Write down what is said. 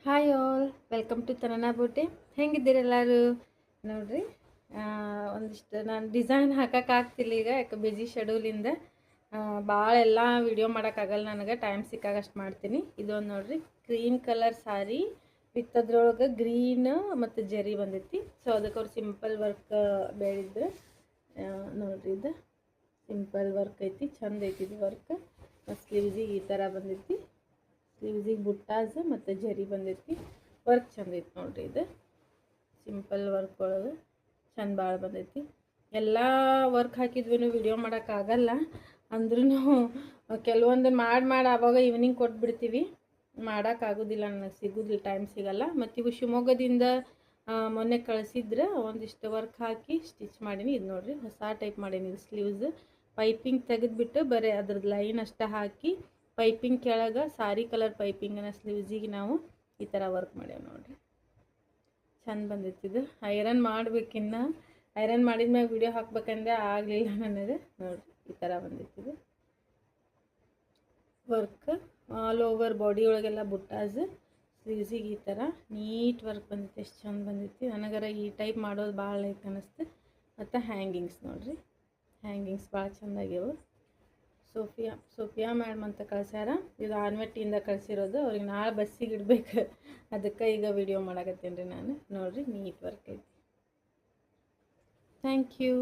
Hi all, welcome to Tanana beauty. ಹೆಂಗಿದ್ದೀರಿ ಎಲ್ಲರೂ? ನೋಡ್ರಿ, ಒಂದಿಷ್ಟು ನಾನು ಡಿಸೈನ್ ಹಾಕೋಕ್ಕಾಗ್ತಿಲ್ಲ ಈಗ, ಯಾಕೆ ಬಿಜಿ ಶೆಡ್ಯೂಲಿಂದ ಭಾಳ ಎಲ್ಲ ವೀಡಿಯೋ ಮಾಡೋಕ್ಕಾಗಲ್ಲ. ನನಗೆ ಟೈಮ್ ಸಿಕ್ಕಾಗಷ್ಟು ಮಾಡ್ತೀನಿ. ಇದೊಂದು ನೋಡ್ರಿ, ಕ್ರೀಮ್ ಕಲರ್ ಸಾರಿ ವಿತ್ ಅದ್ರೊಳಗೆ ಗ್ರೀನ್ ಮತ್ತು ಜರಿ ಬಂದೈತಿ. ಸೊ ಅದಕ್ಕೆ ಅವ್ರು ಸಿಂಪಲ್ ವರ್ಕ್ ಬೇಡಿದ್ರು. ನೋಡ್ರಿ, ಇದು ಸಿಂಪಲ್ ವರ್ಕ್ ಐತಿ, ಚಂದ ಐತಿ ಇದು ವರ್ಕ್. ಸ್ಲೀವ್ಸಿಗೆ ಈ ಥರ ಬಂದೈತಿ. ಸ್ಲೀವ್ಸಿಗೆ ಬುಟ್ಟಾಸ್ ಮತ್ತು ಜರಿ ಬಂದೈತಿ. ವರ್ಕ್ ಚಂದ ಐತಿ ನೋಡ್ರಿ. ಇದು ಸಿಂಪಲ್ ವರ್ಕ್ ಒಳಗೆ ಚಂದ ಭಾಳ ಬಂದೈತಿ. ಎಲ್ಲ ವರ್ಕ್ ಹಾಕಿದ್ವಿ ವಿಡಿಯೋ ಮಾಡೋಕ್ಕಾಗಲ್ಲ. ಅಂದ್ರೂ ಕೆಲವೊಂದನ್ನು ಮಾಡಿ ಆವಾಗ ಈವ್ನಿಂಗ್ ಕೊಟ್ಬಿಡ್ತೀವಿ. ಮಾಡೋಕ್ಕಾಗೋದಿಲ್ಲ, ನನಗೆ ಸಿಗೋದಿಲ್ಲ, ಟೈಮ್ ಸಿಗಲ್ಲ. ಮತ್ತು ಇವು ಶಿವಮೊಗ್ಗದಿಂದ ಮೊನ್ನೆ ಕಳಿಸಿದ್ರೆ ಒಂದಿಷ್ಟು ವರ್ಕ್ ಹಾಕಿ ಸ್ಟಿಚ್ ಮಾಡೀನಿ. ಇದು ನೋಡ್ರಿ, ಹೊಸ ಟೈಪ್ ಮಾಡೀನಿ. ಇದು ಸ್ಲೀವ್ಸ್ ಪೈಪಿಂಗ್ ತೆಗೆದುಬಿಟ್ಟು ಬರೀ ಅದ್ರದ್ದು ಲೈನ್ ಅಷ್ಟೇ ಹಾಕಿ ಪೈಪಿಂಗ್ ಕೆಳಗೆ ಸಾರಿ ಕಲರ್ ಪೈಪಿಂಗನ್ನು ಸ್ಲೀವ್ಸಿಗೆ ನಾವು ಈ ಥರ ವರ್ಕ್ ಮಾಡೇವೆ ನೋಡ್ರಿ. ಚಂದ ಬಂದೈತಿ. ಇದು ಐರನ್ ಮಾಡಬೇಕಿನ್ನ, ಐರನ್ ಮಾಡಿದ್ಮ್ಯಾಗ ವಿಡಿಯೋ ಹಾಕ್ಬೇಕಂದ್ರೆ ಆಗಲಿಲ್ಲ ನನಗೆ. ನೋಡ್ರಿ, ಈ ಥರ ಬಂದೈತಿ. ಇದು ವರ್ಕ್ ಆಲ್ ಓವರ್ ಬಾಡಿ ಒಳಗೆಲ್ಲ ಬುಟ್ಟಾಸ್, ಸ್ಲೀವ್ಸಿಗೆ ಈ ಥರ ನೀಟ್ ವರ್ಕ್ ಬಂದೈತಿ. ಎಷ್ಟು ಚಂದ ಬಂದೈತಿ. ನನಗರ ಈ ಟೈಪ್ ಮಾಡೋದು ಭಾಳ ಲೈಕ್ ಅನ್ನಿಸ್ತು. ಮತ್ತು ಹ್ಯಾಂಗಿಂಗ್ಸ್ ನೋಡ್ರಿ, ಹ್ಯಾಂಗಿಂಗ್ಸ್ ಭಾಳ ಚೆಂದಾಗ್ಯವು. ಸೋಫಿಯಾ ಮ್ಯಾಡ್ಮ್ ಅಂತ ಕಳ್ಸ್ಯಾರ. ಇದು ಆನ್ವೆಟ್ಟಿಯಿಂದ ಕಳಿಸಿರೋದು. ಅವ್ರಿಗೆ ನಾಳೆ ಬಸ್ಸಿಗೆ ಇಡ್ಬೇಕು, ಅದಕ್ಕೆ ಈಗ ವಿಡಿಯೋ ಮಾಡಕತ್ತೀನಿ ರೀ ನಾನು. ನೋಡಿರಿ, ನೀಟ್ ವರ್ಕ್ ಐತಿ. Thank you.